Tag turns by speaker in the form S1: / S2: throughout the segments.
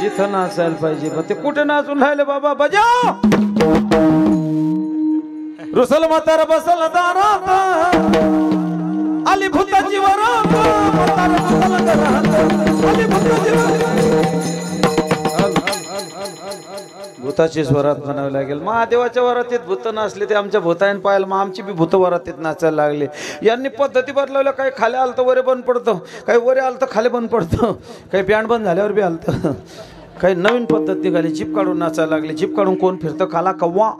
S1: इथं नाचायला पाहिजे पण ते कुठे नाचून राहिले बाबा बजाव रुसल म्हातार बसल दारात आली भूताची वरात म्हातार बसल दारात आली भूताची वरात भूताची स्वरात म्हणावी लागेल महादेवाच्या वरातीत भूत नसले ते आमच्या भूतायन पाहायला मग आमची बी भूत वरातीत नाचायला लागले यांनी पद्धती बदलवल्या काही खाली आलं तर वरे बंद पडतं काही वरे आलं तर खाली बंद पडतं काही बँड बंद झाल्यावर बी आलं काही नवीन पद्धत निघाली जीप काढून नाचायला लागले जीप काढून कोण फिरतं खाला कव्वा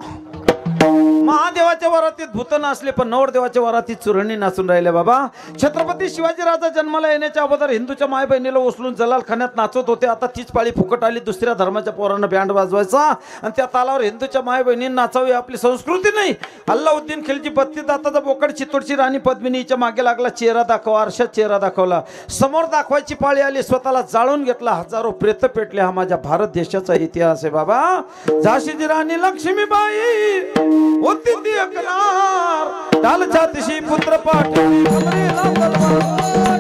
S1: महादेवाच्या वरातीत भूत नाचले पण नवरदेवाच्या वरातीत चुरणी नाचून राहिले बाबा छत्रपती शिवाजी राजा जन्माला येण्याच्या अगोदर हिंदूच्या माय बहिणीला उचलून जलाल खान्यात नाचत होते आता तीच पाळी फुकट आली दुसऱ्या धर्माच्या पोरांना बँड वाजवायचा आणि त्या तालावर हिंदूच्या माय बहिणींना नाचावी आपली संस्कृती नाही अल्लाउद्दीन खिलजी 32 दाताचा बोकड चित्तूरची राणी पद्मिनीच्या मागे लागला चेहरा दाखवा आरशात चेहरा दाखवला समोर दाखवायची पाळी आली स्वतःला जाळून घेतला हजारो प्रेत पेटले हा माझ्या भारत देशाचा इतिहास आहे बाबा झाशीची राणी लक्ष्मीबाई होती ती अकरार ढाल छातीशी पुत्र पाठवली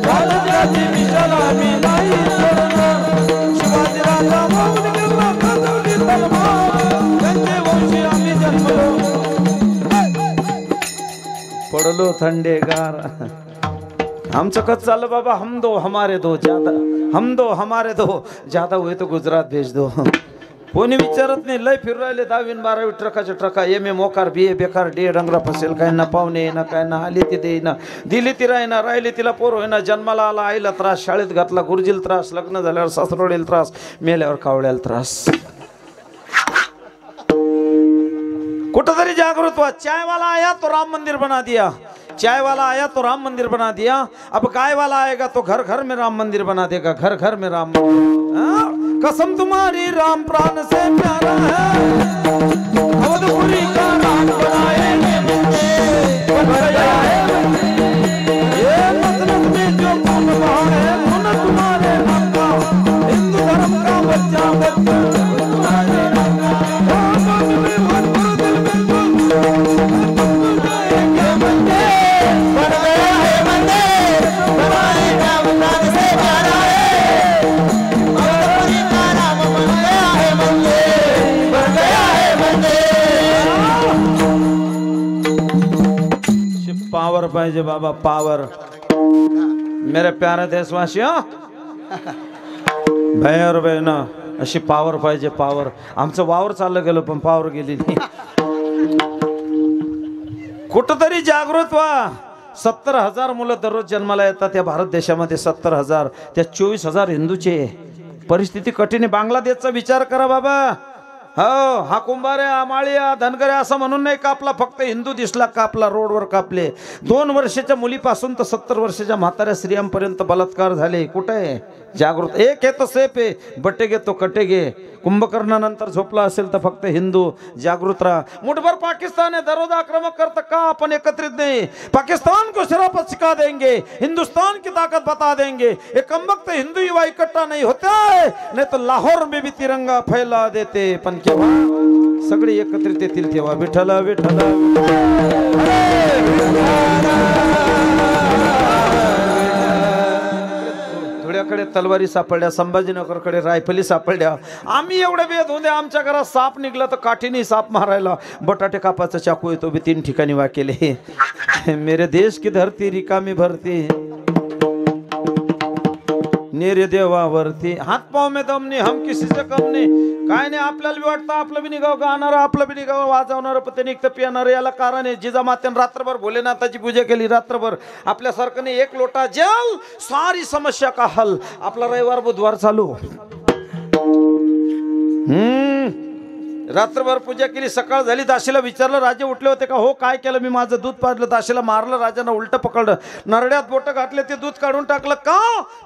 S1: ढाल छाती विशाला मी नाही शिवाजी राजा मागून गेला कजवली तलवार त्यांचे वंशी आम्ही जन्मलो पडलो थंडेगार आमचं कच चाललं बाबा हम दो हमारे दो ज्यादा हुए तो गुजरात भेज दो कोणी विचारत नाही लय फिरू राहिले 10वी 12वी ट्रकाच्या ट्रका एम.ए. मोकार बी.ए. बेकार डी डंगरा फसेल काय ना पाहुणे ना काय ना आली ती देईना दिली ती राहीना राहिली तिला पोर होईना जन्माला आला आईला त्रास शाळेत घातला गुरुजीला त्रास लग्न झाल्यावर सासरोडीला त्रास मेल्यावर कावड्याला त्रास कुठंतरी जागृत व्हा चाय वाला आया तो राम मंदिर बना दिया चाय वाला आया तो राम मंदिर बना दिया अब गाय वाला आएगा तो घर घर में राम मंदिर बना देगा घर घर में राम मंदिर कसम तुम्हारी राम प्राण से प्यारा है अवधपुरी का राम बनाएंगे ये मतलब में जो खून बहा है खून तुम्हारे नाम का हिंदू धर्म का बच्चा तुम्हारे नाम पावर पाहिजे बाबा पावर मेरे प्यारे देशवासियों भाई और बहना अशी पावर पाहिजे पावर आमचं वावर चाललं गेलं पण पावर गेली नाही कुठंतरी जागृत व्हा 70,000 मुलं दररोज जन्माला येतात या भारत देशामध्ये 70,000 त्या 24,000 हिंदूचे परिस्थिती कठीण आहे बांगलादेशचा विचार करा बाबा हो हा कुंभारे हा माळी हा धनगरे असं म्हणून नाही कापला फक्त हिंदू दिसला कापला रोडवर कापले 2 वर्षाच्या मुलीपासून तर 70 वर्षाच्या म्हाताऱ्या स्त्रियांपर्यंत बलात्कार झाले कुठे आहे जागृत एक आहे तो सेफ आहे बटेगे तो कटेगे कुंभकर्णानंतर झोपला असेल तर फक्त हिंदू जागृत राहा मुठभर पाकिस्तान है दररोज आक्रमक करता का अपन एकत्रित नहीं पाकिस्तान को शराफत सिखा देंगे हिंदुस्तान की ताकत बता देंगे एक कमबख्त हिंदू युवा इकट्ठा नहीं होता है नहीं तो लाहौर में भी तिरंगा फैला देते पण केव्हा सगळे एकत्रित येतील तेव्हा विठ्ठल विठ्ठल धुळ्याकडे तलवारी सापडल्या संभाजीनगरकडे रायफली सापडल्या आम्ही एवढे वेद होते आमच्या घरात साप निघला तर काठीने साप मारायला बटाटे कापाचा चाकू येतो बी 3 ठिकाणी वाकेले मेरे देश की धरती रिकामी भरती नेरे देवावरती हात पाव में दम नहीं हम किसी से कम नहीं काय नाही आपल्याला बी वाटतं आपलं बी निघाव गाणार आपलं बी निघाव वाजवणार पते निघतं पिणार याला कारण आहे जिजामात्याने रात्रभर भोलेनाथाची पूजा केली रात्रभर आपल्यासारखं नाही 1 लोटा जल सारी समस्या का हल आपला रविवार बुधवार चालू रात्रभर पूजा केली सकाळ झाली दाशीला विचारलं राजे उठले होते का हो काय केलं मी माझं दूध पाजलं दाशीला मारलं राजानं उलट पकडलं नरड्यात बोटं घातले ते दूध काढून टाकलं का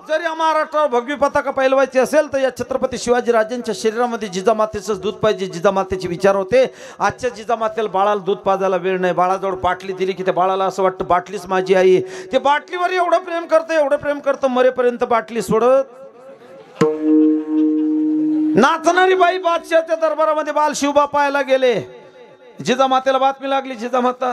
S1: जरी महाराष्ट्रावर भगवी पताका पैलवायची असेल तर या छत्रपती शिवाजी राजांच्या शरीरामध्ये जिजामातेचंच दूध पाहिजे जिजामातेचे विचार होते आजच्या जिजामातेला बाळाला दूध पाजायला वेळ नाही बाळाजवळ बाटली दिली की त्या बाळाला असं वाटतं बाटलीच माझी आई ते बाटलीवर एवढं प्रेम करतं मरेपर्यंत बाटली सोडत नाचणारी बाई बादशाहच्या दरबारामध्ये बाल शिवबा पाहायला गेले जिजामातेला बातमी लागली. जिजामाता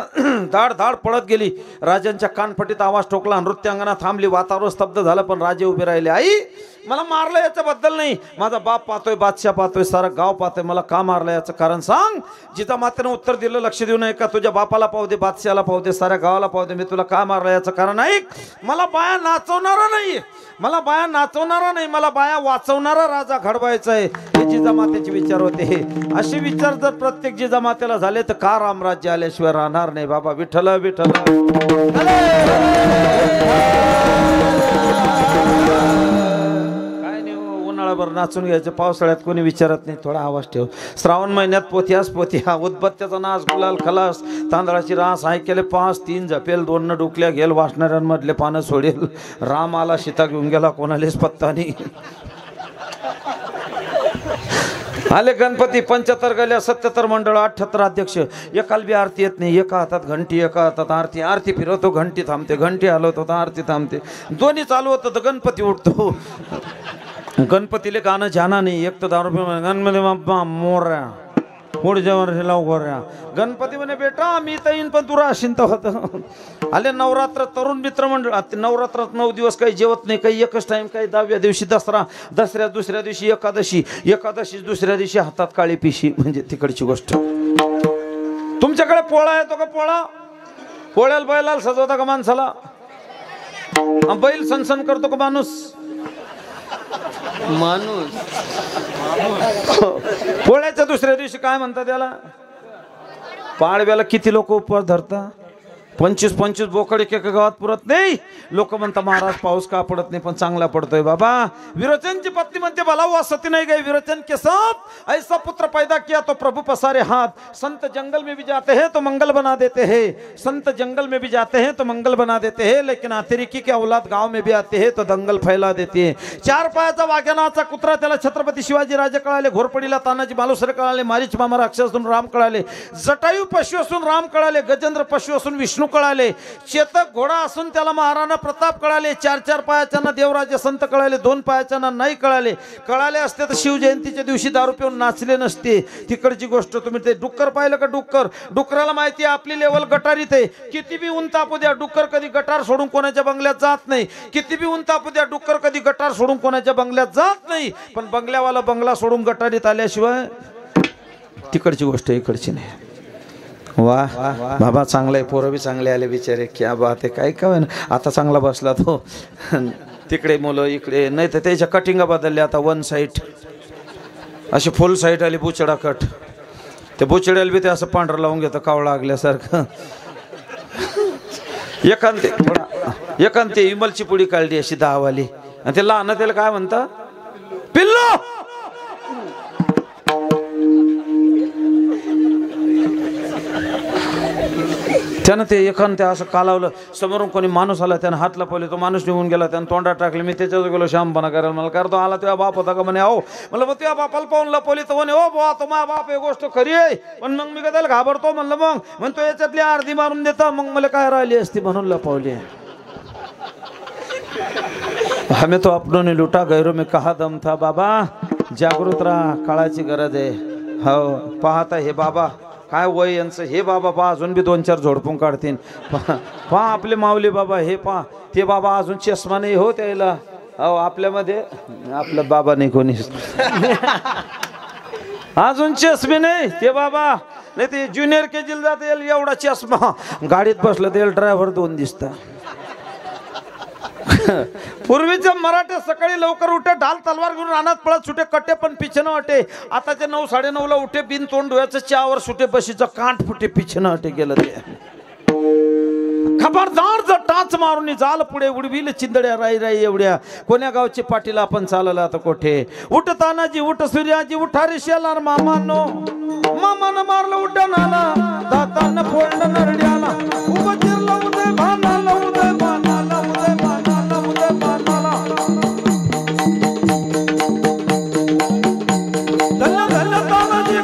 S1: धाड धाड पळत गेली. राजांच्या कानफटीत आवाज ठोकला. नृत्यांगना थांबली. वातावरण स्तब्ध झालं. पण राजे उभे राहिले. आई मला मारलं याच्याबद्दल नाही, माझा बाप पाहतोय, बादशाह पाहतोय, सारं गाव पाहतोय, मला का मारलं याचं कारण सांग. जिजामातेनं उत्तर दिलं, लक्ष देऊ नये का, तुझ्या बापाला पाहू दे, बादशाहाला पाहू दे, साऱ्या गावाला पाहू दे, मी तुला का मारलं याचं कारण ऐक. मला बाया नाचवणारा नाही, मला बाया नाचवणारा नाही, मला बाया वाचवणारा राजा घडवायचा आहे. हे जिजामातेचे विचार होते. असे विचार जर प्रत्येक जिजामातेला झाले तर का रामराज्य आल्याशिवाय राहणार नाही. बाबा विठ्ठल विठ्ठल. उन्हाळ्याभर नाचून घ्यायचं, पावसाळ्यात कोणी विचारत नाही. थोडा आवाज ठेव. श्रावण महिन्यात पोथ्यास पोथ्या, उदबत्त्याचा नाच, गुलाल खलास, तांदळाची रास, ऐकेले 5 3 झपेल, 2 न डुकल्या घेल, वाचणाऱ्यांमधले पानं सोडेल. राम आला सीता घेऊन गेला, कोणालेच पत्ता नाही. आले गणपती, 75 गल्या, 77 मंडळ, 78 अध्यक्ष. एकाला बी आरती येत नाही. एका हातात घंटी, एका हातात आरती. आरती फिरवतो, घंटी थांबते, घंटी हलवतो तर आरती थांबते. दोन्ही चालू होतं तर गणपती उठतो. गणपतीले गाणं जाना नाही. एक तर दारू गणपती बाप्पा मोर्या, पुढच्या वर्षीला गोऱ्या. गणपती म्हणे बेटा मी तर येईन पण तू राशीन तर होतं. आले नवरात्र, तरुण मित्र मंडळ. नवरात्रात 9 दिवस काही जेवत नाही, काही एकच टाइम, काही 10व्या दिवशी दसरा, दसऱ्या दुसऱ्या दिवशी एकादशी, एकादशी दुसऱ्या दिवशी हातात काळी पिशी. म्हणजे तिकडची गोष्ट. तुमच्याकडे पोळा येतो का? पोळा पोळ्याला बैलाला सजवता का माणसाला? बैल सनसन करतो का माणूस? माणूस. पोळ्याच्या दुसऱ्या दिवशी काय म्हणतात त्याला? पाडव्याला किती लोक उपवास धरतात? 25 बोकड एका गावात पुरत नाही. लोक म्हणतात महाराज पाऊस का पडत नाही, पण चांगला पडतोय. बाबा विरोचनची पत्नी म्हणते भला हुआ सती नहीं गई, विरोचन के साथ ऐसा पुत्र पैदा किया तो प्रभु पसारे हाथ. संत जंगल में भी जाते हैं तो मंगल बना देते हैं, संत जंगल में भी जाते हैं तो मंगल बना देते हैं, लेकिन अतिरेकी के औलाद गांव में भी आते हैं तो दंगल फैला देते हैं. 4 पायाचा वाघ्यानाचा कुत्रा त्याला छत्रपती शिवाजी राजे कळाले, घोरपडीला तानाजी मालुसरे कळाले, मारीच मामा राक्षस असून राम कळाले, जटायू पशु असून राम कळाले, गजेंद्र पशु असून विष्णू कळाले, चेतक घोडा असून त्याला महाराणा प्रताप कळाले, 4 पायाच्यांना देवराजे संत कळाले, 2 पायाच्यांना नाही कळाले. कळाले असते तर शिवजयंतीच्या दिवशी दारू पिऊन नाचले नसते. तिकडची गोष्ट. तुम्ही ते डुक्कर पाहिलं का? डुक्कराला माहिती आहे आपली लेवल गटारीत आहे. किती बी ऊन तापू द्या, डुक्कर कधी गटार सोडून कोणाच्या बंगल्यात जात नाही. किती बी ऊन तापू द्या, डुक्कर कधी गटार सोडून कोणाच्या बंगल्यात जात नाही. पण बंगल्यावाला बंगला सोडून गटारीत आल्याशिवाय तिकडची गोष्ट इकडची नाही. वाह बाबा चांगला आहे. पोरं बी चांगले आले बिचारे. क्या बात आहे. काय काय आता चांगला बसला तो. तिकडे मुलं इकडे नाही तर त्याच्या कटिंगा बदलल्या. आता 1 साईड अशी फुल साईड आली, बुचडा कट. ते बुचड्याला बी ते असं पांढरं लावून घेतं कावळा लागल्यासारखं. एकांते इमलची पुडी काढली अशी 10 वाली. आणि ते लहान त्याला काय म्हणता? पिल्लो. त्यानं ते एकानं ते असं कालावलं. समोरून कोणी माणूस आला, त्यानं हात लपवले, तो माणूस निघून गेला, त्यानं तोंडात टाकले. मी त्याच्यावर गेलो शामपणा करायला. मला करतो आला तुझ्या बाप होता का? म्हणे हो. म्हणलं मग तुझ्या बापाला पाहून लपवली तर म्हणे हो बुवा तो माझा बाप. हे गोष्ट खरी आहे. पण मग मी कदाला घाबरतो. म्हणलं मग म्हणतो याच्यातली अर्धी मारून देता. मग मला काय राहिली असती म्हणून लपवली. हमें तो अपनों ने लुटा, गैरों में कहा दम था. बाबा जागृत राहा, काळाची गरज आहे. हो पाहता हे बाबा काय वय यांचं. हे बाबा पहा अजून बी 2-4 झोडपून काढतील. पहा आपले माऊली बाबा. हे पहा ते बाबा अजून चष्मा नाही हो त्याला. हो आपल्यामध्ये आपला बाबा नाही कोणी अजून चष्मे नाही. ते बाबा नाही ते ज्युनियर केजीला जात येईल एवढा चष्मा. गाडीत बसलं तर ड्रायव्हर 2 दिसता. पूर्वीच्या मराठे सकाळी लवकर उठे, ढाल तलवार घेऊन रानात पळत सुटे, कट्टे पण पिछे न हटे. आताचे 9 साडेनऊ ला उठे, बिन तोंड धुवायचं, चहावर सुटे, बशीचं कांठ फुटे, पिछे न हटे गेलं ते. खबरदार जर टाच मारून जाल पुढे उडविल चिंदड्या राई राई एवढ्या. कोण्या गावची पाटील आपण चालला आता कोठे. उठ तानाजी उठ सूर्याजी उठा रे शेलार मामानो. मामानं मारलं उड्डाणाला, दातानं फोडलं नरड्याला. उभं चिरलं उदय भानाला, उदय भानाला, उदय भानाला, उदय भानाला. धन्य धन्य तानाजी,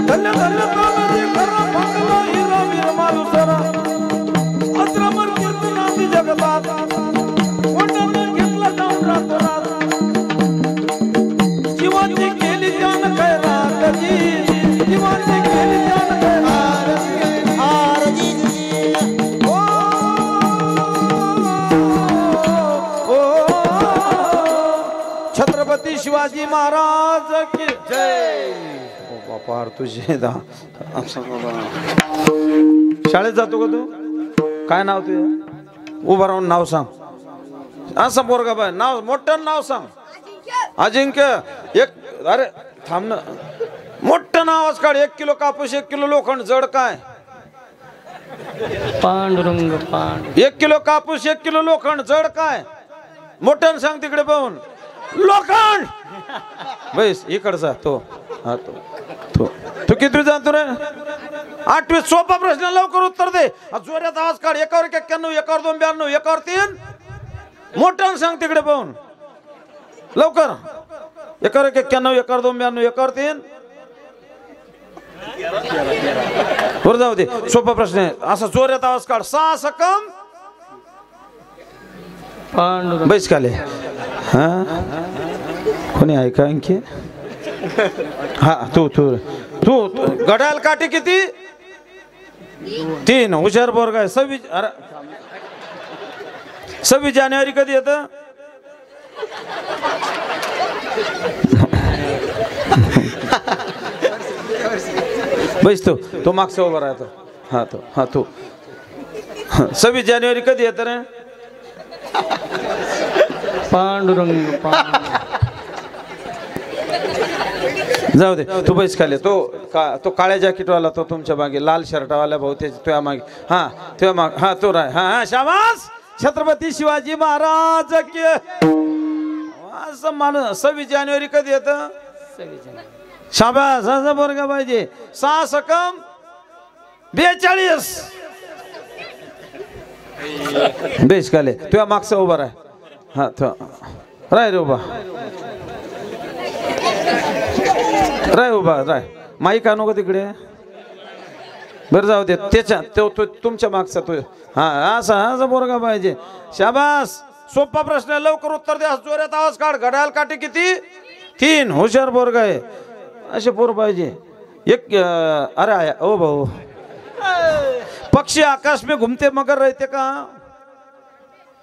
S1: धन्य धन्य तानाजी, खरा भागला हिरा वीर मालुसरा. अत्रमर कीर्तनाची जगतात, वंडने घेतला जाऊन रातोरात. जीवाची केली त्यानं खैरात जी, जीवाची केली त्यानं खैरात. महाराज की जय. बापा तुझे शाळेत जातो का तू? काय नाव तुझं? उभा राहून नाव सांग. असं पोरगा बाय नाव मोठं नाव सांग. अजिंक्य. एक अरे थांब ना, मोठं नावच काढ. 1 किलो कापूस 1 किलो लोखंड जड काय?
S2: पांडुरंग.
S1: 1 किलो कापूस 1 किलो लोखंड जड काय? मोठ्यानं सांग तिकडे पाहून. लोखंड. बैस इकडचा तो. हा तो तू किती जातो रे? 8वी. सोपा प्रश्न लवकर उत्तर दे. जोरात आवाज काढ. 1 वर 91, 1 वर 2 92, 1 वर 3. मोठ्यानं सांग तिकडे पाहून लवकर. 1 वर 91, 1 वर 2 92, 1 वर 3. वर जाऊ दे. सोपा प्रश्न आहे. असा जोरात आवाज काढ. 6 सकम
S2: पांडुरंग.
S1: बैस खाले. हा कोणी ऐका आणखी? हा तू तू तू घड्याळ काठी किती? 3. हुशार पोरगा आहे. 26 जानेवारी कधी येतं? बैस तो मागचा उभा राहतो. हा तो 26 जानेवारी कधी येतं रे?
S2: पांडुरंग.
S1: जाऊ दे तू बैस खाली. तो काळ्या जॅकेटवाला तो तुमच्या मागे, लाल शर्टवाला भाऊ त्याच्या तुझ्या मागे. हा तुझ्या मागे. हा तो राय. हा शाबास. छत्रपती शिवाजी महाराज की. असं माणूस. 26 जानेवारी कधी येतं? शाबास. असं पोरगा पाहिजे. 6 सकम 42. बेस खाले. तुझ्या मागचा उभा राय. हा तो राय रे उभा. राय उभा राय. माईक आणू का तिकडे? बरं जाऊ दे. त्याच्या तो तुमच्या मागचा तो. हा असा पोरगा पाहिजे. शाबास. सोपा प्रश्न आहे. लवकर उत्तर द्या. जोरात आवाज काढ. घड्याळ काठी किती? 3. हुशार पोरगा आहे. असे पोर पाहिजे. एक अरे आया ओ भाऊ. पक्षी आकाश में घूमते मगर रहते का?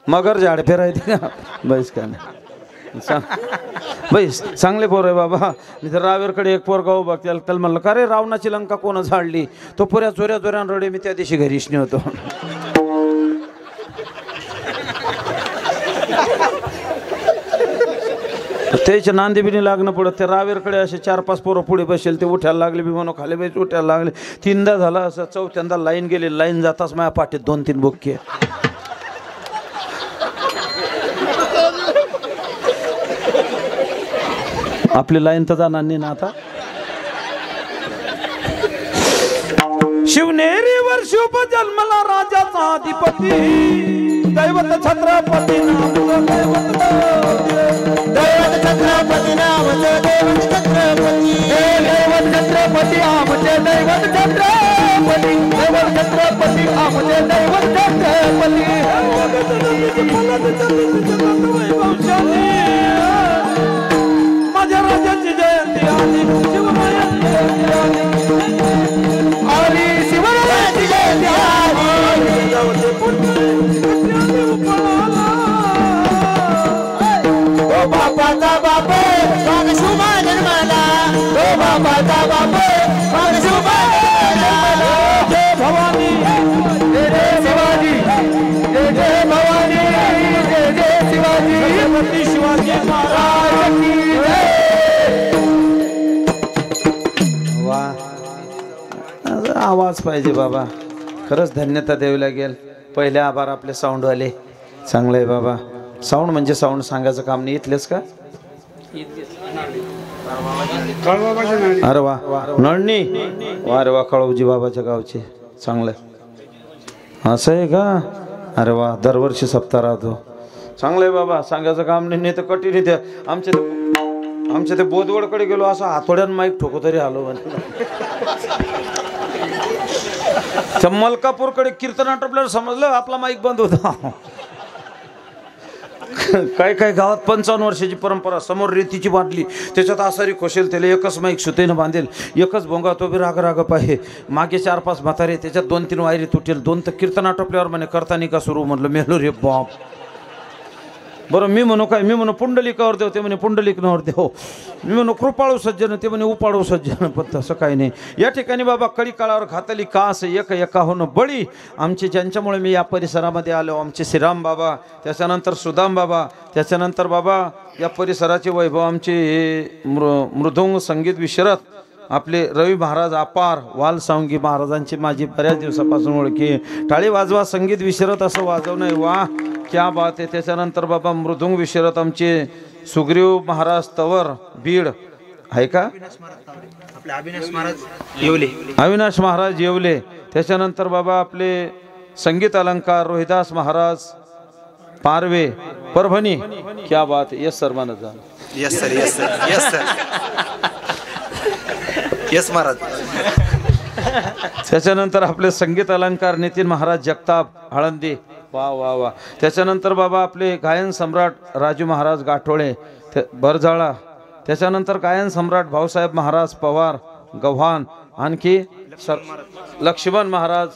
S1: मगर झाड पे रहते का? बैस का नाही. बैस. चांगले पोर आहे बाबा. मी तर रावेरकडे एक पोरगा उभा त्याला म्हणलं का रे रावणाची लंका कोण झाडली? तो पुऱ्या जोऱ्यान रडे. मी त्या दिवशी घरीच नाही होतो. त्याच्या नांदी बिनी लागणं पडत. त्या रावेरकडे असे 4-5 पोरं पुढे बसेल. ते उठायला लागले. मी म्हणून खाली बैस उठायला लागले. 3दा झाला असं. 4थ्यांदा लाईन गेली. लाईन जाताच माझ्या पाठीत 2-3 बुक्के. आपली लाईन तर जाणार नाही ना आता. शिवनेरीवर शिव जन्मला राजाचा अधिपती. दैवत छत्रपती नामचं दैवत छत्रपती नामचं दैवत छत्रपती. दैवत छत्रपती आमचे दैवत छत्रपती. दैवत छत्रपती आमचे दैवत छत्रपती. माझ्या राजाची जयंती आली. शिवरायांची जयंती आली. शिवरायांची जयंती आली. बापाचा बाप माग शुभा जन्माला. तो बापाचा बाप माग शुभा जन्माला. जय भवानी जय जय शिवाजी. जय जय भवानी जय जय शिवाजी. छत्रपती शिवाजी महाराज की जय. वा. आवाज पाहिजे बाबा. खरंच धन्यता द्यावी लागेल. पहिले आभार आपले साऊंडवाले. चांगलं आहे बाबा. साऊंड म्हणजे साऊंड सांगायचं काम नाही. इथलेच का? अरे वा. नळणी. वा रे वा. कळवजी बाबाच्या गावचे. चांगलं आहे. असं आहे का? अरे वा. दरवर्षी सप्ताह राहतो. चांगलं आहे बाबा. सांगायचं काम नाही तर कठीण आहे. आमच्या ते बोधवडकडे गेलो. असं हातोड्यानं माईक ठोको तरी आलो. त्या मलकापूरकडे कीर्तन आटोपल्यावर समजलं आपला माईक बंद होता. काय गावात 55 वर्षाची परंपरा. समोर रेतीची बाटली. त्याच्यात आसारी खोशेल. त्याला एकच माईक सुतेनं बांधेल. एकच भोंगा. तो बी राग पाहे. मागे 4-5 म्हातारे. त्याच्यात 2-3 वायरी तुटेल. 2 तर कीर्तन आटोपल्यावर म्हणे करतानी का सुरू. म्हटलं मेलो रे बाप. बरं मी म्हणू काय, मी म्हणू पुंडलिकावर देव, ते म्हणे पुंडलिकनावर देव. मी म्हणू कृपाळू सज्जन, ते म्हणे उपाळू सज्जन. पण तसं काही नाही. या ठिकाणी बाबा कळी काळावर घातली कास एक एका होणं बळी. आमचे ज्यांच्यामुळे मी या परिसरामध्ये आलो, आमचे श्रीराम बाबा, त्याच्यानंतर सुदाम बाबा, त्याच्यानंतर बाबा या परिसराचे वैभव आमचे हे मृदुंग संगीत विशारद आपले रवी महाराज अपार, वालसावंगी महाराजांची माझी बऱ्याच दिवसापासून ओळखी. टाळी वाजवा, संगीत विशारद असं वाजवणं आहे, वा क्या बात आहे. त्याच्यानंतर बाबा मृदुंग विशारद आमचे सुग्रीव महाराज तवर बीड आहे का, अविनाश महाराज येवले. त्याच्यानंतर बाबा आपले संगीत अलंकार रोहिदास महाराज पारवे परभणी, क्या बात आहे. यस सर मानत जा.
S3: Yes sir, yes sir, yes sir, yes Maharaj.
S1: त्याच्यानंतर आपले संगीत अलंकार नितीन महाराज जगताप आळंदी, वा वा वा. त्याच्यानंतर बाबा आपले गायन सम्राट राजू महाराज गाठोळे बरजाळा. त्याच्यानंतर गायन सम्राट भाऊसाहेब महाराज पवार गव्हाण. आणखी लक्ष्मण महाराज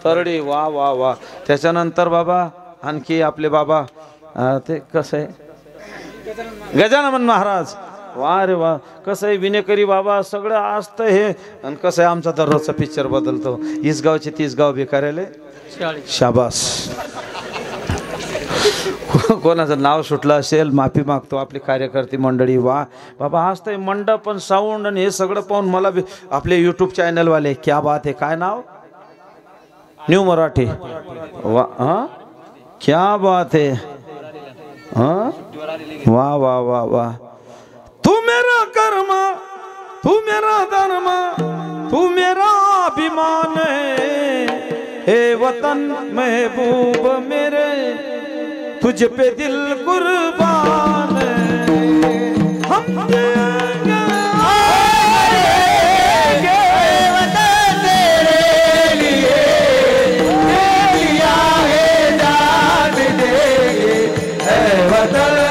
S1: तरडी, वा वा वा. त्याच्यानंतर बाबा आणखी आपले बाबा ते कसं आहे गजानन महाराज, वा रे वा. कसं आहे विनेकरी बाबा सगळं असतं हे. आणि कसं आहे आमचा दररोजचा पिक्चर बदलतो. इसगावचे 30 गाव बेकारेले शाबास. कोणाचं नाव सुटलं असेल माफी मागतो. आपली कार्यकर्ती मंडळी, वा बाबा असतंय मंडप पण साऊंड आणि हे सगळं पाहून मला आपले यूट्यूब चॅनलवाले क्या बात आहे. काय नाव, न्यू मराठी, वा हां क्या बात है. हां वा वा वा वा. तू मेरा कर्म, तू मेरा धर्म, तू मेरा अभिमान है, हे वतन महबूब मेरे, तुझ पे दिल कुर्बान है. हम देंगे वतन तेरे लिए, दिया है जान देंगे, है वतन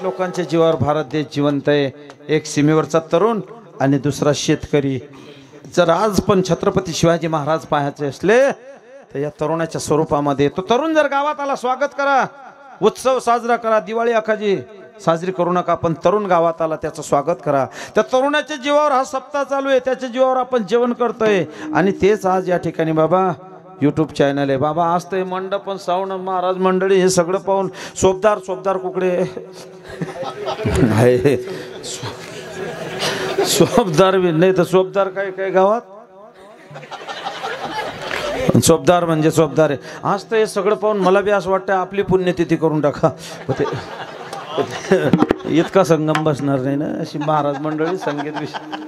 S1: लोकांच्या जीवावर भारत देश जिवंत आहे. एक सीमेवरचा तरुण आणि दुसरा शेतकरी. जर आज पण छत्रपती शिवाजी महाराज पाहायचे असले तर या तरुणाच्या स्वरूपामध्ये तो तरुण जर गावात आला, स्वागत करा, उत्सव साजरा करा. दिवाळी अखाजी साजरी करू नका, पण तरुण गावात आला त्याचं स्वागत करा. त्या तरुणाच्या जीवावर हा सप्ताह चालू आहे, त्याच्या जीवावर आपण जेवण करतोय. आणि तेच आज या ठिकाणी बाबा यूट्यूब चॅनल आहे. बाबा असतंय मंडप पण सावण महाराज मंडळी हे सगळं पाहून सोबदार सोबदार कुकडे आहे. सोबदार नाही तर सोबदार काय काय गावात सोबदार म्हणजे सोबदार आहे. आज तर हे सगळं पाहून मला बी असं वाटतं आपली पुण्यतिथी करून टाका. इतका संगम बसणार नाही ना अशी महाराज मंडळी संगीत विषय.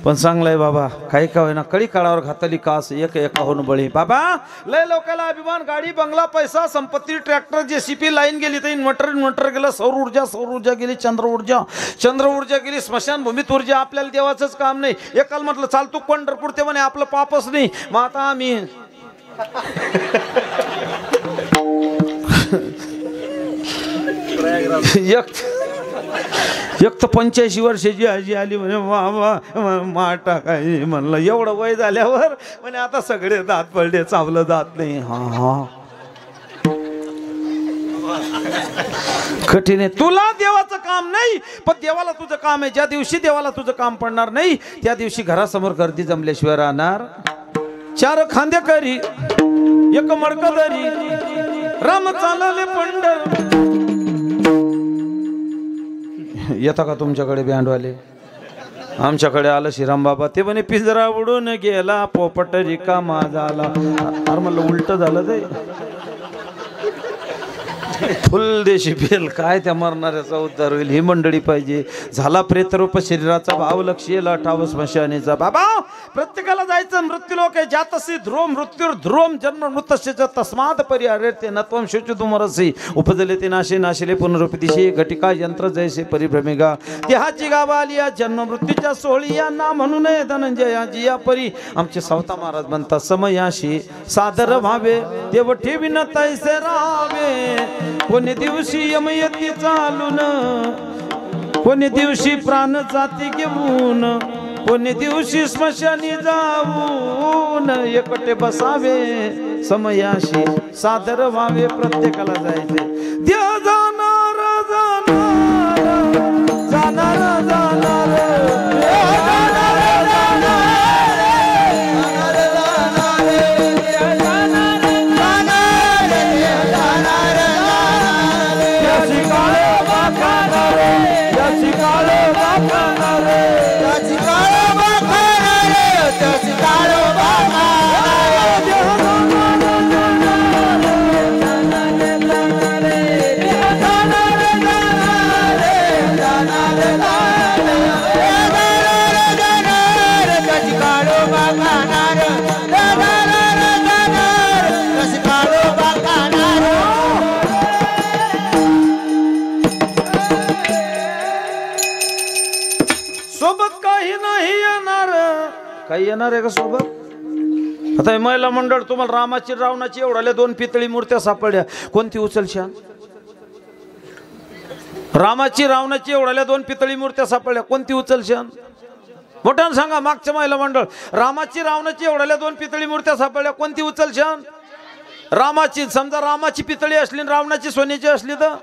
S1: पण चांगलं आहे बाबा. काही का होईना कळी काळावर घातली कास एक एका होऊन बळी. बाबा लय लोकांना अभिमान, गाडी बंगला पैसा संपत्ती ट्रॅक्टर जेसीपी लाईन गेली तर इन्व्हर्टर गेलं, सौर ऊर्जा गेली, चंद्र ऊर्जा गेली, स्मशानभूमीत ऊर्जा. आपल्याला देवाचंच काम नाही. एकाल म्हटलं चाल तू पंढरपूर, ते म्हणे आपलं पापच नाही. मग आता आम्ही एक तर 85 वर्षाची आजी आली म्हणे माटा काय म्हणलं. एवढं वय झाल्यावर म्हणे आता सगळे दात पडले, चावलं जात नाही. हा कठीण आहे. तुला देवाचं काम नाही, पण देवाला तुझं काम आहे. ज्या दिवशी देवाला तुझं काम पडणार नाही त्या दिवशी घरासमोर गर्दी जमल्याशिवाय राहणार. 4 खांदे करी एक मडकदरी, राम चालले पंढर. येता का तुमच्याकडे बँडवाले? आमच्याकडे आलं श्रीराम बाबा, ते म्हणे पिंजरा उडून गेला पोपट रिकामा झाला. अरे म्हणलं उलट झालं ते. फुल देशी बेल काय त्या मरणाऱ्याचा उद्धार होईल ही मंडळी पाहिजे. झाला प्रेतरूप शरीराचा भाव लक्ष येला ठाव स्मशानेचा. बाबा प्रत्येकाला जायचं मृत्यू लोक आहे जातसी ध्रुव मृत्यूर ध्रुवम जन्म मृतस्य तस्मात परिहारे ते नत्वम शोचु तुमरसी उपजले ते नाशे नाशिले पुनरुपदिशे घटिका यंत्र जैसे परिभ्रमेगा. देहाची गावा आली या जन्म मृत्यूच्या सोहळी या ना म्हणू नये धनंजया जिया परी. आमचे सावता महाराज म्हणतात समयाशी सादर व्हावे देव ठेवीन तैसे राहावे. कोणी दिवशी यमयती चालून कोणी दिवशी प्राण जाती घेऊन कोणी दिवशी स्मशानी जाऊन एकटे बसावे समयाशी सादर व्हावे. प्रत्येकाला जायचे देव जाणार जाणार जाणार जाणार काही येणार आहे का सोबत. आता महिला मंडळ तुम्हाला रामाची रावणाची एवढ्याल्या 2 पितळी मूर्त्या सापडल्या कोणती उचलशान. रामाची रावणाची एवढ्याल्या 2 पितळी मूर्त्या सापडल्या कोणती उचलशान. मोठ्यानं सांगा मागच्या महिला मंडळ रामाची रावणाची एवढ्याल्या 2 पितळी मूर्त्या सापडल्या कोणती उचलशान. रामाची समजा रामाची पितळी असली रावणाची सोन्याची असली तर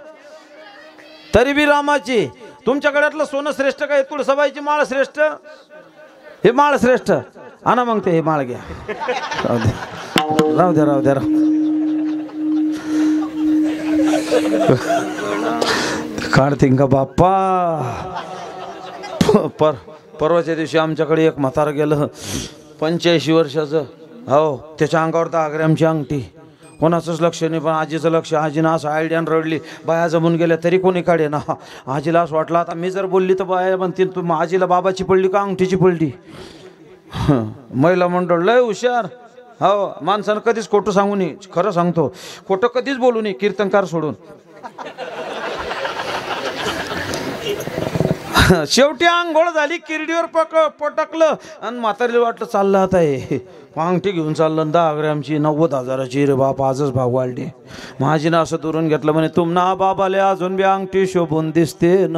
S1: तरी बी रामाची. तुमच्या गळ्यातलं सोनं श्रेष्ठ काय तुळसाबाईची माळ श्रेष्ठ. हे माळ श्रेष्ठ आणा मग ते हे माळ घ्या. राहू द्या राहू द्या काढतील का बाप्पा. परवाच्या दिवशी आमच्याकडे एक म्हातारं गेलं 85 वर्षाचं. हो त्याच्या अंगावर 10 ग्रॅमची अंगठी. कोणाचंच लक्ष नाही पण आजीचं लक्ष. आजीनं असं आयडियानं रडली. बाया जमून गेल्या तरी कोणी काढे ना. आजीला असं वाटलं आता मी जर बोलली तर बाया म्हणतील तू आजीला बाबाची पडली का अंगठीची पडली. महिला मंडळ लय हुशार. हो माणसानं कधीच खोटं सांगू नये. खरं सांगतो खोटं कधीच बोलू नये कीर्तनकार सोडून. शेवटी आंघोळ झाली किरडीवर पटकलं आणि म्हातारीला वाटलं चाललं आता हे अंगठी घेऊन चाललं 10 ग्रॅमची 90,000ची. रे बाप आजच भाव वाढले. माझीनं असं दुरून घेतलं म्हणे तुमना बाबाले अजून बी अंगठी शोभून दिसते न.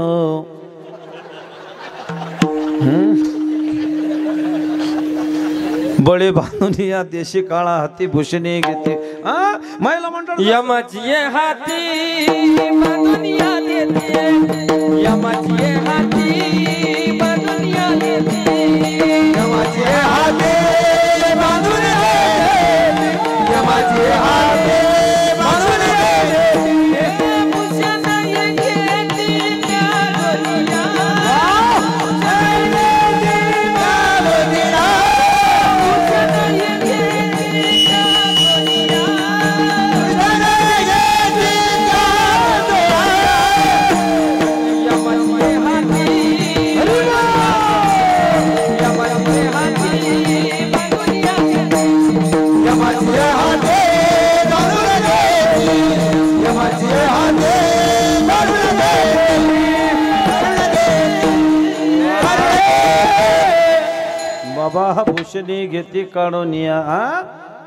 S1: बळे बांधून या देशी काळा हाती भूषणी घेते. महिला मंडळ
S2: यमाची हाती बांधून या देते. यमाची हाती बांधून या देते.
S3: यमाचे हाते बांधून दे. यमाचे हाते बांधून
S1: बाबा भूषणी घेते काढून या.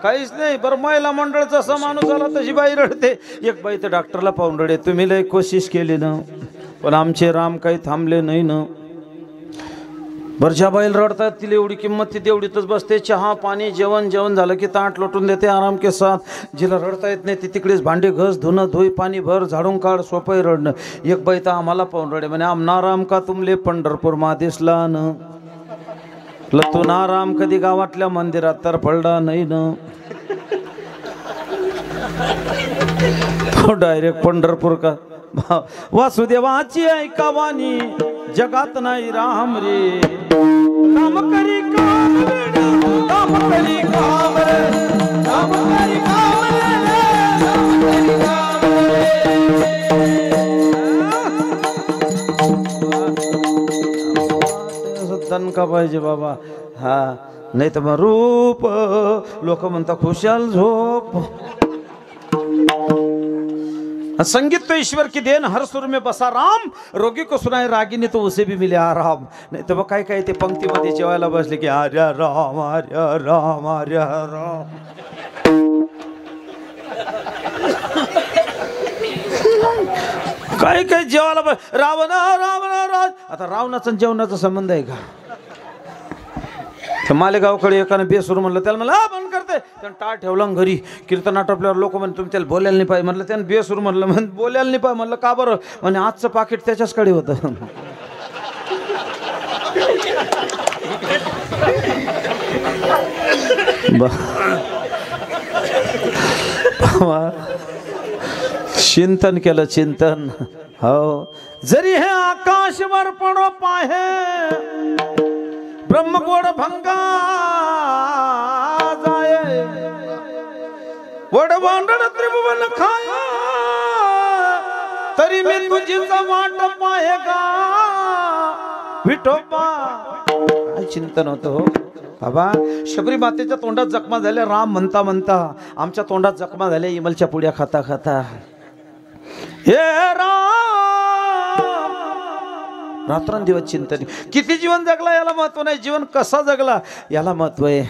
S1: काहीच नाही बरं महिला मंडळचा असा माणूस आला तशी बाई रडते. एक बाई तर डॉक्टरला पाहून रडे तुम्ही लय कोशिश केली ना पण आमचे राम काही थांबले नाही ना. बरं बाईल रडतात तिला एवढी किंमत ती तेवढीतच बसते. चहा पाणी जेवण झालं की ताट लोटून देते आराम के साथ. जिला रडता येत नाही ती तिकडेच भांडे घस धुणं धुई पाणी भर झाडून काढ सोपं रडणं. एक बाई तर आम्हाला पाहून रडे म्हणे आमना राम का तुमले पंढरपूर मा दिसला न. तू ना राम कधी गावातल्या मंदिरात तर पडला नाही न. डायरेक्ट पंढरपूर का. वासुदेवाची ऐकावानी जगात नाही राम रे. काम करी काम रे काम करी काम रे काम करी काम रे काम करी काम रे. यायला पाहिजे बाबा. हा नाही तर मग रूप लोक म्हणतात खुशाल झोप. संगीत तो ईश्वर की देन, हर सुर में बसा राम, रोगी को सुनाए रागिनी तो उसे भी मिले आराम. नाही तर मग काय काय ते पंक्तीमध्ये जेवायला बसले की आर्या राम आर्या राम आर्या राम. काय काय जेवायला रावणा रावणा राज. आता रावणाचा जेवणाचा संबंध आहे का? मालेगावकडे एकाने बेसूर म्हणलं, त्याला म्हणलं बंद करते. त्यानं टाळ ठेवला घरी. कीर्तन आटोपल्यावर लोक म्हणते तुम्ही त्याला बोलायला नाही पाहिजे. म्हणलं त्यानं बेसूर म्हणलं, बोलायला नाही पाहिजे. म्हणलं का बरं? म्हणे आजचं पाकिट त्याच्याचकडे होतं. चिंतन केलं चिंतन. हो जरी हे आकाशवर पडो पाहे, ब्रह्मगोड भंगा जाय, वड वांडण त्रिभुवन खाय, तरी मी तुझीचा वाट पाहेगा विठोबा. काय चिंतन होतं हो बाबा. शबरी मातेच्या तोंडात जखमा झाल्या राम म्हणता म्हणता, आमच्या तोंडात जखमा झाल्या इमलच्या पुड्या खाता खाता. हे राम रात्रंदिवस चिंतन. किती जीवन जगला याला महत्व नाही, जीवन कसा जगला याला महत्व आहे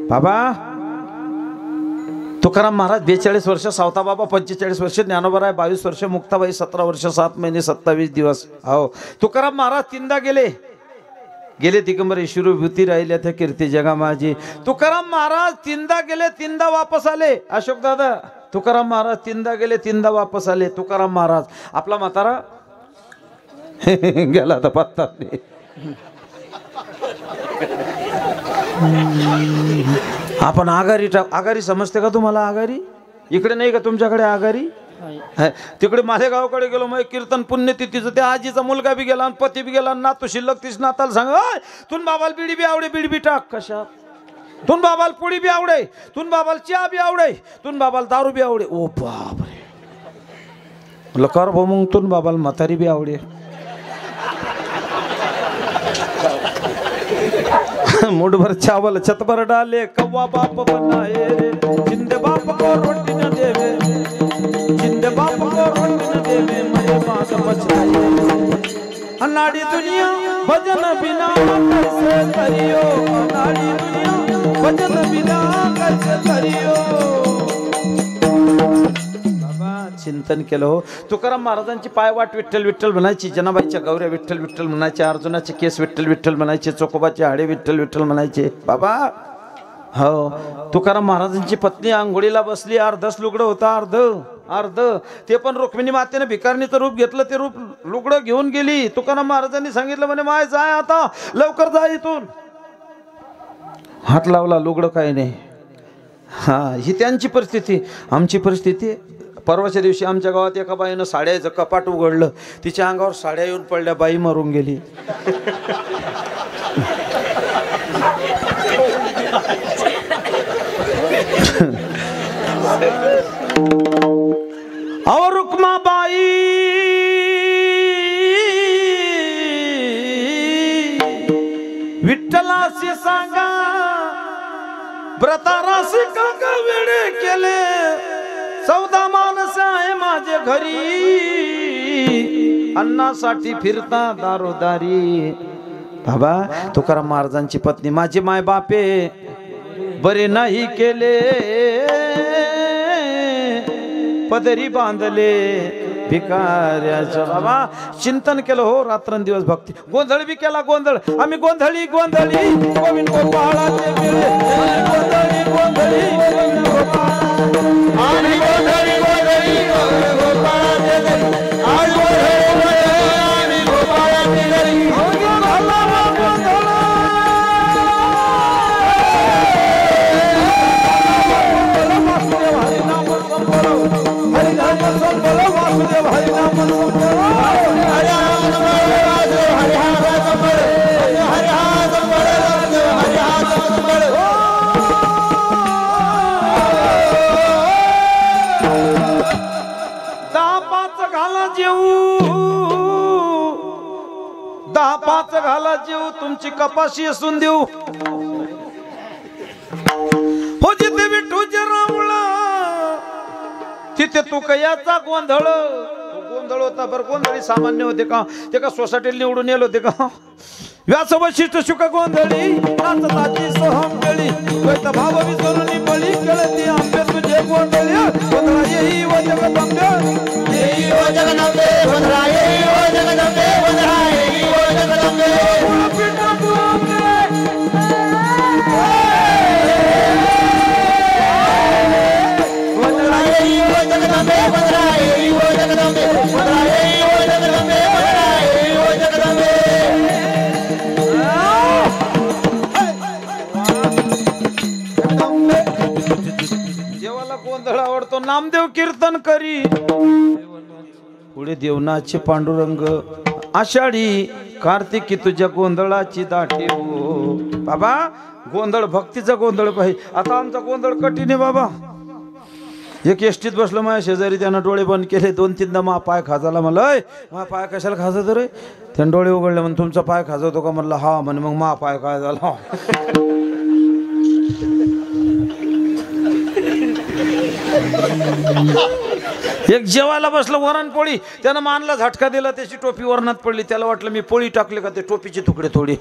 S1: बाबा. तुकाराम महाराज 42 वर्ष, सावता बाबा 45 वर्ष, ज्ञानोबराय 22 वर्ष, मुक्ताबाई 17 वर्ष 7 महिने 27 दिवस. हो तुकाराम महाराज तीनदा गेले दिगंबर ईश्वरभूती राहिल्या त्या कीर्ती जगा माझी. तुकाराम महाराज तीनदा गेले, तीनदा वापस आले. अशोक दादा तुकाराम महाराज तीनदा गेले, तीनदा वापस आले. तुकाराम महाराज आपला म्हातारा गेला तर पत्ता नाही. आपण आगारी समजते का तुम्हाला? आगारी इकडे नाही का तुमच्याकडे? आगारी तिकडे मालेगावकडे गेलो, मग कीर्तन पुण्यतिथीचं त्या आजीचा मुलगा बी गेला आणि पती बी गेला. नातू शिल्लक तीच नाताला सांग तुन बाबाला बिडी बी आवडे, बिडी बी टाक. कशात? तुन बाबाला पुडी बी आवडे, तुन बाबाला चहा बी आवडे, तुन बाबाला दारू बी आवडे. ओ बापरे. म्हटलं कर भाऊ मग तुन बाबाला म्हातारी बी आवडे. मुठभर चावल छत पर डाले, कव्वा बाप बनाए रे, जिंदे बाप को रोटी न देवे, जिंदे बाप को रोटी न देवे, मेरे बात बचाए. अनाड़ी दुनिया भजन बिना कैसे करियो, अनाड़ी दुनिया भजन बिना कैसे करियो. चिंतन केलं हो. तुकाराम महाराजांची पायवाट विठ्ठल विठ्ठल म्हणायची, जनाबाईच्या गौऱ्या विठ्ठल विठ्ठल म्हणायचे, अर्जुनाचे केस विठ्ठल विठ्ठल म्हणायचे, चोकोबाचे हाडे विठ्ठल विठ्ठल म्हणायचे बाबा. हो तुकाराम महाराजांची पत्नी आंघोळीला बसली, अर्धच लुगडं होतं, अर्ध ते पण रुक्मिणी मातेने भिकारणीचं रूप घेतलं, ते रूप लुगडं घेऊन गेली. तुकाराम महाराजांनी सांगितलं म्हणे माय जाय आता, लवकर जा इथून. हात लावला, लुगडं काही नाही. हा ही त्यांची परिस्थिती. आमची परिस्थिती परवाच्या दिवशी आमच्या गावात एका बाईनं साड्याचं कपाट उघडलं, तिच्या अंगावर साड्या येऊन पडल्या, बाई मरून गेली. अहो रुक्माबाई विठ्ठलाशी सांगा, व्रताराशी का वेडे केले, 14 माणसं आहे माझे घरी, अन्नासाठी फिरता दारोदारी. बाबा तुकाराम महाराजांची पत्नी, माझे माय बापे बरे नाही केले, पदरी बांधले भिकाऱ्याच्या. बाबा चिंतन केलं हो रात्रंदिवस भक्ती. गोंधळ बी केला, गोंधळ आम्ही गोंधळी गोंधळी गोविंद गोपाळाचे गेले, गोंधळी गोंधळी गोविंद गोपाळा, आम्ही गोंधळी गोंधळी गोविंद गोपाळाचे गेले, आज गोंधळी आम्ही गोपाळाचे गेले. वासुदेव हरि नाम हरि हरि जीव तुमची कपाशी असून देऊ हो जिथे विठूचे रामळा तिथे तू कयाचा गोंधळ गोंधळ होता बरं गोंधळी सामान्य होते का ते का सोसायटीला निवडून येल होते का व्यास वशिष्ठ शुक गोंधळी नाचताची सोहमगळी द्वैत भाव विसरणी बळी केळती आंबे तुझे गोंधळी गोंधळा येई व जगदंबे
S3: येई ओ जगदंबे वंदना येई ओ जगदंबे वंदना येई ओ जगदंबे वंदना येई ओ जगदंबे वंदना येई ओ जगदंबे वंदना येई ओ जगदंबे वंदना येई ओ जगदंबे
S1: देवाला गोंधळ आवडतो नामदेव कीर्तन करी पुढे देवनाचे पांडुरंग आषाढी कार्तिकी तुझ्या गोंधळाची दाटी हो बाबा गोंधळ भक्तीचा गोंधळ पाहिजे आता आमचा गोंधळ कठीण आहे बाबा एक एसटीत बसलो माझ्या शेजारी त्यानं डोळे बंद केले 2-3दा मा पाय खाजाला मला मा पाय कशाला खाजत रे त्यानं डोळे उघडले म्हणून तुमचा पाय खाजवतो का म्हणलं हा म्हणे मग मा पाय काय झाला एक जेवायला बसलं वरणपोळी त्यानं मानला झटका दिला त्याची टोपी वरणात पडली त्याला वाटलं मी पोळी टाकले का ते टोपीचे तुकडे थोडी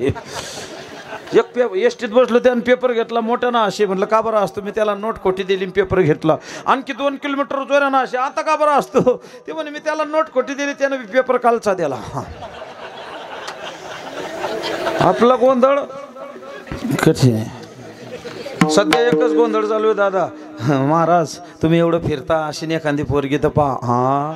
S1: एक एसटीत बसलो त्यानं पेपर घेतला मोठा ना असे म्हणलं का बरं असतो मी त्याला नोट खोटी दिली पेपर घेतला आणखी 2 किलोमीटर जोरा ना असे आता का बरं असतो ते म्हणे मी त्याला नोट खोटी दिली त्यानं पेपर कालचा दिला आपला गोंधळ कठीण आहे सध्या एकच गोंधळ चालू आहे दादा महाराज तुम्ही एवढं फिरता अशी एखादी पोरगी तर पहा हा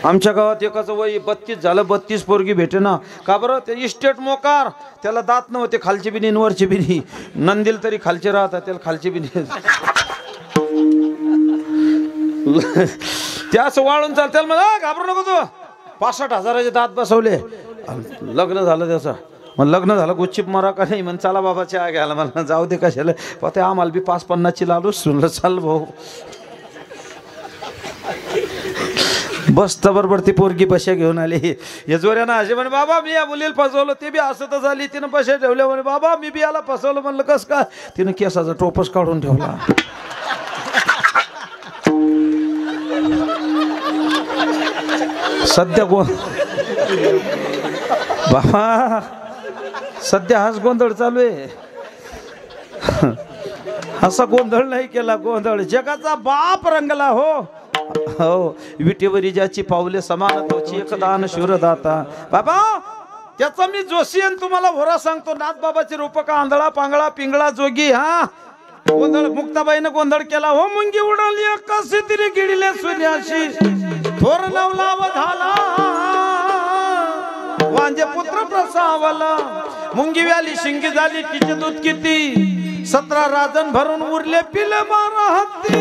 S1: आमच्या गावात एकाचं वय 32 झालं 32 पोरगी भेटे ना का बरं ते इस्टेट मोकार त्याला दात नव्हते खालची बिनी वरची बिनी नंदील तरी खालचे राहतात त्याला खालची बिनी त्या असं वाळून चाल त्याला म्हणा घाबरू नको तू 65 हजाराचे दात बसवले लग्न झालं त्याचं मग लग्न झालं गुच्चीप मारा का नाही म्हण चला बाबा चहा घ्यायला मला जाऊ दे कशाला पते आम्हाला बी 5-50ची लालूच सुनलं चाल भाऊ बसता बरोबर ती पोरगी पशा घेऊन आली हे जोऱ्यानं असे म्हणे बाबा मी या मुलीला फसवलं ते बी असं तर झाली तिनं पशा ठेवले म्हणे बाबा मी बी याला फसवलं म्हणलं कस काय तिनं केसाचा टोपच काढून ठेवला सध्या बाबा सध्या हाच गोंधळ चालू आहे असा गोंधळ नाही केला गोंधळ जगाचा बाप रंगला हो हो विटेवरी ज्याची पावले समान तोची एकदान शूरदाता बाबा त्याचा मी जोशी आणि तुम्हाला भोरा सांगतो नाथ बाबाचे रूपक आंधळा पांगळा पिंगळा जोगी हा गोंधळ मुक्ताबाईनं गोंधळ केला हो मुंगी उडवली कसे तिने गिळले सूर्याशी थोर लावला वधाला वांजे पुत्र प्रसावला मुंगी व्याली शिंगी झाली तिचे दूध किती 17 राजन भरून उरले पिले 12 हत्ती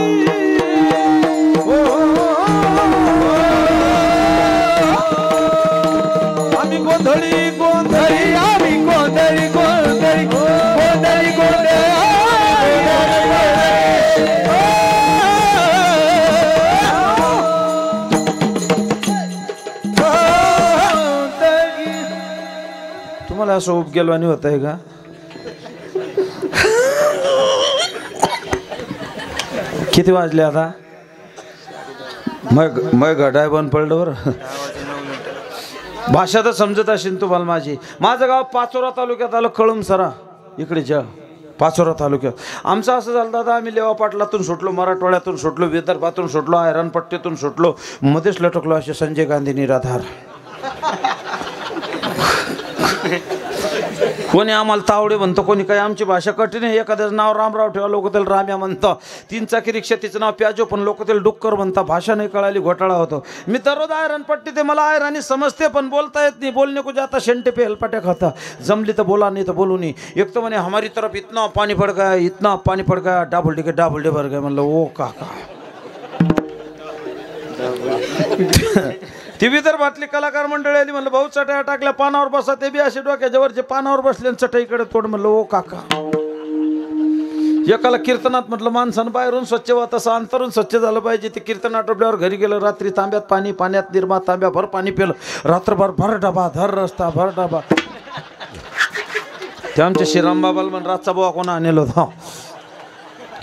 S1: आम्ही गोंधळी गोंधळी आम्ही गोंधळी गोंधळी गोंधळी गोंधळी तुम्हाला असं उपगेलो आणि होत आहे का किती वाजले आता मग घडाय बंद पडलं बरं भाषा तर समजत असेल तुम्हाला माझं गाव पाचोरा तालुक्यात आलं कळमसरा इकडे पाचोरा तालुक्यात आमचं असं झालं दादा आम्ही लेवा पाटलातून सुटलो मराठवाड्यातून सुटलो विदर्भातून सुटलो ऐरणपट्टीतून सुटलो मध्येच लटकलो असे संजय गांधी निराधार कोणी आम्हाला तावडे म्हणतो कोणी काय आमची भाषा कठीण आहे एखाद्याचं नाव रामराव ठेवा लोक त्याला राम्या म्हणतात 3 चाकी रिक्षा तिचं नाव प्याजो पण लोक त्याला डुक्कर म्हणतात भाषा नाही कळाली घोटाळा होतो मी दररोज ऐरणपट्टी ते मला ऐराणी समजते पण बोलता येत नाही बोलने को जाता शेंटे पे हलपाट्या खाता जमली तर बोला नाही तर बोलू नाही एक तर म्हणे हमारी तरफ इतना पाणी पड़ गया डाबुल्डे भर गए म्हणलं ओ काका ती विदर्भातली कलाकार मंडळी आली म्हणलं भाऊ चटया टाकल्या पानावर बसा ते बी असे डोक्याच्या वरचे पानावर बसले चटईकडे तोड म्हणलं ओ काका एकाला कीर्तनात म्हटलं माणसानं बाहेरून स्वच्छ व्हा तसं अंतरून स्वच्छ झालं पाहिजे. ते कीर्तन आटोपल्यावर घरी गेलं, रात्री तांब्यात पाणी, पाण्यात निर्मा, तांब्याभर पाणी पिलं, रात्रभर भर डबा धर रस्ता भर डबा. ते आमच्या श्रीराम बाबाला म्हण रातचा बुवा कोणा आणलो होता,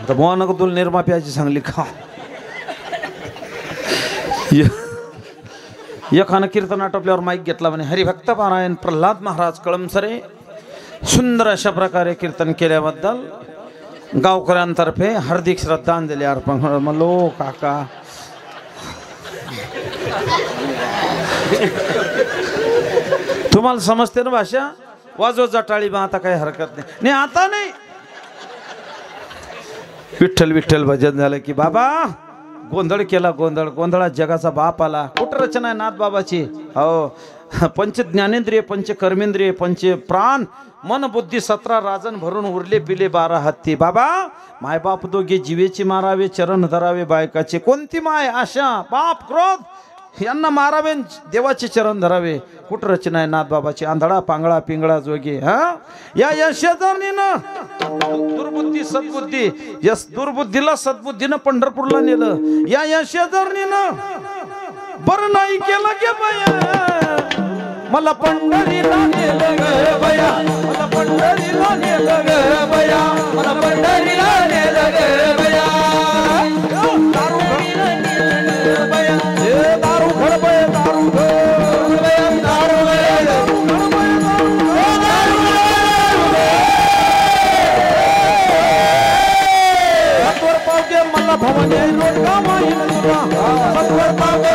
S1: तर बुवा नको तुला निर्मा प्यायची सांगली का. एकानं कीर्तन आटोपल्यावर माईक घेतला म्हणे हरिभक्त पारायण प्रल्हाद महाराज कळमसरे. सुंदर अशा प्रकारे कीर्तन केल्याबद्दल गावकऱ्यांतर्फे हार्दिक श्रद्धांजली अर्पण. म्हणलो काका तुम्हाला समजते ना भाषा, वाजव जटाळी बा, आता काही हरकत नाही. आता नाही, विठ्ठल विठ्ठल भजन झालं की बाबा गोंधळ केला, गोंधळ गोंधळात जगाचा बाप आला. कुठं रचना आहे नाथ बाबाची. हो, पंच ज्ञानेंद्रिय, पंच कर्मेंद्रिय, पंच प्राण, मन बुद्धी 17 राजन भरून उरले पिले 12 हत्ती. बाबा मायबाप दोघे जीवेची मारावे, चरण धरावे बायकाचे. कोणती माय आशा बाप क्रोध यांना मारावे, देवाचे चरण धरावे. कुठं रचना आहे नाथ बाबाची. आंधळा पांगळा पिंगळा जोगे. हा या शेजारणीनं दुर्बुद्धी सद्बुद्धी, यस दुर्बुद्धीला सद्बुद्धीनं पंढरपूरला नेलं. या शेजारणीनं बरं नाही केलं गे बया, मला पंढरीला नेलं ग बया, मला पंढरीला नेलं ग बया, मला पंढरीला नेलं ग बया. दारू नेलं बया, हे दारू घर बया, दारू घर बया, दारू सत्वर पावगे मला भवाने लोटका माहीन तुला, सत्वर पावगे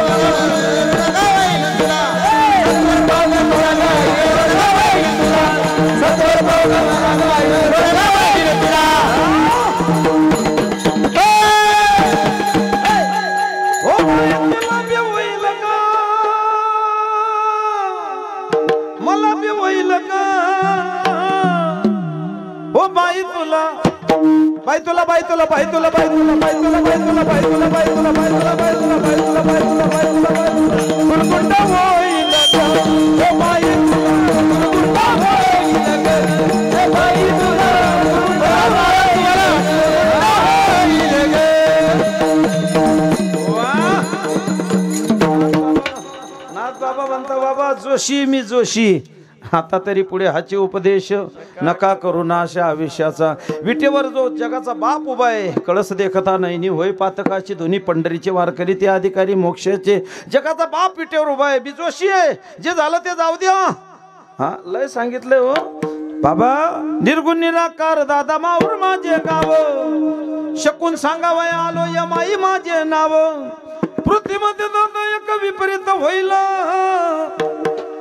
S1: मला बी होईल का हो बाई तुला, बाई तुला, बाई तुला, बाई तुला, बाई तुला, बाई तुला, बाई तुला, बाई तुला, बाई तुला, बाई तुला, बाई तुला, बाई तुला, बाई तुला, बाई तुला, बाई तुला गुणगुंड होईल का हो बाई तुला, गुणगुंड होईल का हो बाई तुला, नाथ बाबा म्हणता बाबा जोशी मी जोशी. आता तरी पुढे हाचे उपदेश नका करू नाशा आयुष्याचा. विटेवर जो जगाचा बाप उभा आहे, कळस देखता नाही होय पातकाची, दोन्ही पंढरीचे वारकरी ते अधिकारी मोक्षाचे. जगाचा बाप विटेवर उभा आहे, बिजोशी आहे. जे झालं ते जाऊ द्या. हा लय सांगितलंय हो बाबा. निर्गुण निराकार दादा माऊर माझे गाव, शकून सांगावय आलो या माई माझे नाव. पृथ्वीमध्ये एक विपरीत होईल,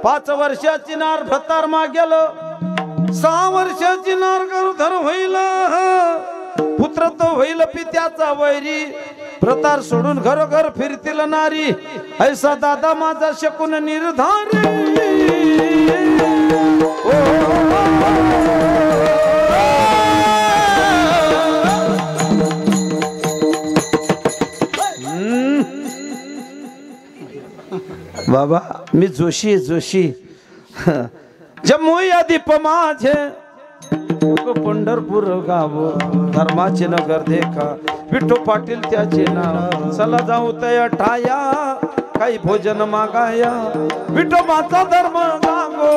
S1: 5 वर्षाची नार भतार मागेल, 6 वर्षाची नार गरुधर होईल. पुत्र तो होईल पित्याचा वैरी, प्रतार सोडून घरोघर फिरतील नारी. ऐसा दादा माझा शकून निर्धारी. बाबा मी जोशी जोशी. जम्मू या दीप माझे पंढरपूर गाव, धर्माचे नगर देखा, विठो पाटील त्याचे नाव. चला जाऊ तया ठाया, काही भोजन मागाया, विठो माझा धर्म गावो,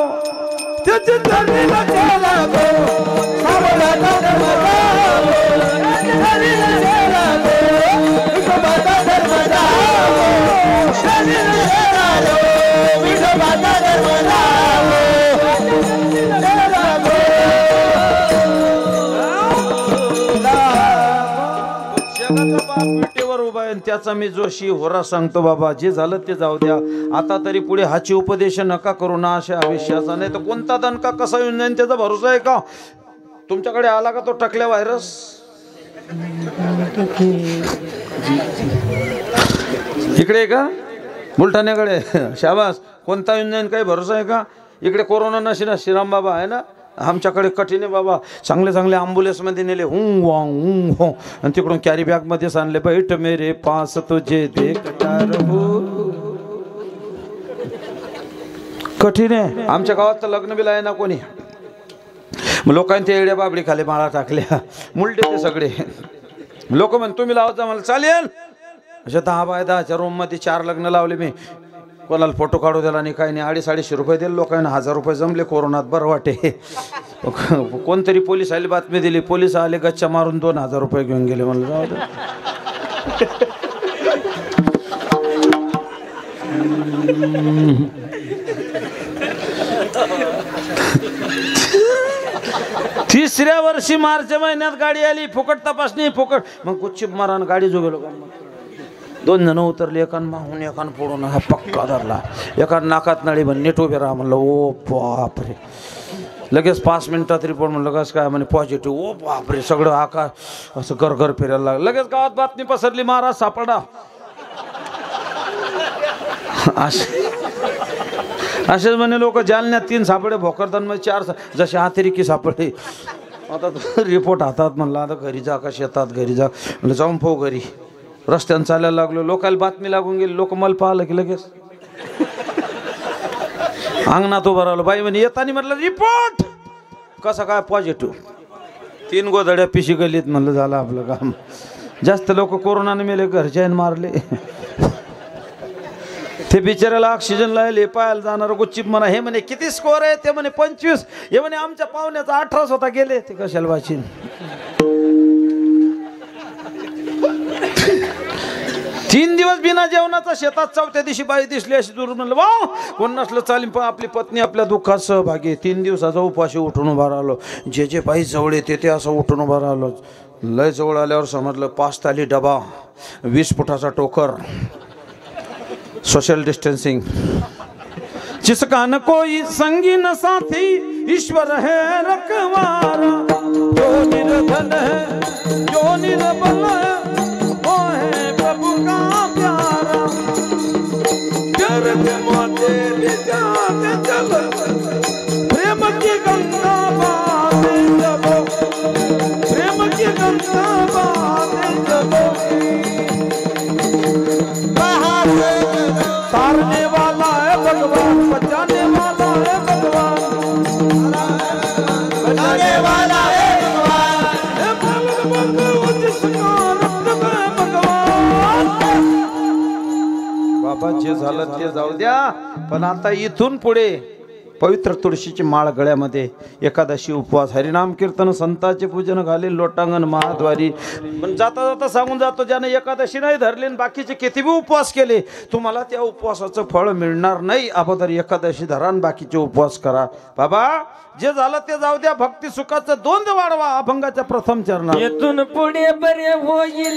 S1: त्याचे चरणीला चला गो, सावळ्याचा धर्म गावो, चरणीला चला गो, विठो माझा धर्म गावो, चरणीला चला गो, विठो माझा धर्म गावो. जगाचा बाप विटेवर उभा आहे, त्याचा मी जोशी होरा सांगतो बाबा. जे झालं ते जाऊ द्या. आता तरी पुढे हाची उपदेश नका करू ना अशा आयुष्याचा. नाही तर कोणता दणका कसा येऊन जाईल त्याचा भरोसा आहे का. तुमच्याकडे आला का तो टकल्या व्हायरस. इकडे का बुलढाण्याकडे शाबास. कोणता येऊन जाईल काही भरोसा आहे का. इकडे कोरोना नशी ना, श्रीराम बाबा आहे ना. आमच्याकडे कठीण आहे बाबा. चांगले चांगले ॲम्ब्युलन्समध्ये नेले, हो आणि तिकडून कॅरी बॅगमध्येच आणले. बैठ मेरे पास तुझे देखता रहूं. कठीण आहे. आमच्या गावात तर लग्न बिल आहे ना कोणी. मग लोकांनी ते एड्या बाबडी खाली माळा टाकल्या, मुलटे ते सगळे. लोक म्हण तुम्ही लावत जा, मला चालेल. अशा 10 बाय 10च्या रूम मध्ये 4 लग्न लावले मी. कोणाला फोटो काढू दिला नाही, काही नाही. 250-250 रुपये दिले लोकांना, 1000 रुपये जमले. कोरोनात बरं वाटे. कोणतरी पोलीस आली, बातमी दिली, पोलीस आले, गच्चा मारून 2000 रुपये घेऊन गेले. म्हणलं जाऊ दे. 3ऱ्या वर्षी मार्च महिन्यात गाडी आली, फुकट तपासणी, फुकट. मग गुच्चीप मारान गाडी जो गेलो. 2 जण उतरले, एकान माहून एकान पडून हा पक्का धरला, एका नाकात नळी म्हण नीट उभे राहा. म्हणलं ओ बापरे. लगेच 5 मिनिटात रिपोर्ट. म्हणलं कसं काय? म्हणे पॉझिटिव्ह. ओ बापरे. सगळं आकाश असं घर फिरायला लागलं. लगेच गावात बातमी पसरली, महाराज सापडा. असेच म्हणे लोक. जालन्यात 3 सापडे, भोकरदनमध्ये 4, जसे अतिरेकी सापडे. आता रिपोर्ट हातात. म्हणलं आता घरी जा का शेतात? घरी जा. म्हणलं जाऊन पाहू घरी. रस्त्यानं चालायला लागलो, लोकांना बातमी लागून गेली. लोक मला पाहिलं की लगेच अंगणात उभं राहिलो. बाई म्हणे येतानी. म्हटलं रिपोर्ट कसं काय? पॉझिटिव्ह. 3 गोधड्या पिशी गलीत. म्हणलं झालं आपलं काम. जास्त लोक कोरोनाने मेले, घरच्याने मारले. ते बिचाऱ्याला ऑक्सिजन लावले. पाहायला जाणार गुच्चीप म्हणा. हे म्हणे किती स्कोअर आहे? ते म्हणे 25. हे म्हणे आमच्या पाहुण्याचा 18 होता. गेले ते कशाला वाचीन. 3 दिवस बिना जेवणाचा शेतात. 4थ्या दिवशी बाई दिसली अशी दूर. म्हणलं वा कोण नसलं चालेल, पण आपली पत्नी आपल्या दुःखात सहभागी. 3 दिवसाचा उपाशी उठून उभा राहिलो. जे बाई जवळ येते ते असं उठून उभा राहिलो. लय जवळ आल्यावर समजलं 5 ताली डबा, 20 फुटाचा टोकर, सोशल डिस्टेंसिंग. जिसका न कोई संगी न साथी, ईश्वर है रखवारा. जो निर्धन है, जो निर्बल है, वो है प्रभु का प्यारा. प्यार के माथे ले जाते चलो, प्रेम की गंगा बहाते चलो, प्रेम की गंगा बहाते चलो. तारने वाला है भगवान, बचाने वाला है भगवान,
S3: बचाने वाला है भगवान.
S1: जिसका रक्त में भगवान. बाबा जे झालं ते जाऊ द्या, पण आता इथून पुढे पवित्र तुळशीची माळ गळ्यामध्ये, एकादशी उपवास, हरिनाम कीर्तन, संतांचे पूजन, घालील लोटांगण, महाद्वारी. पण जाता जाता सांगून जातो, ज्याने एकादशी नाही धरली आणि बाकीचे किती बी उपवास केले, तुम्हाला त्या उपवासाचं फळ मिळणार नाही. अगोदर एकादशी धरा आणि बाकीचे उपवास करा. बाबा जे झालं ते जाऊ द्या. भक्ती सुखाचं 2 वाढवा. अभंगाच्या प्रथम चरणात.
S2: येथून पुढे बरे होईल.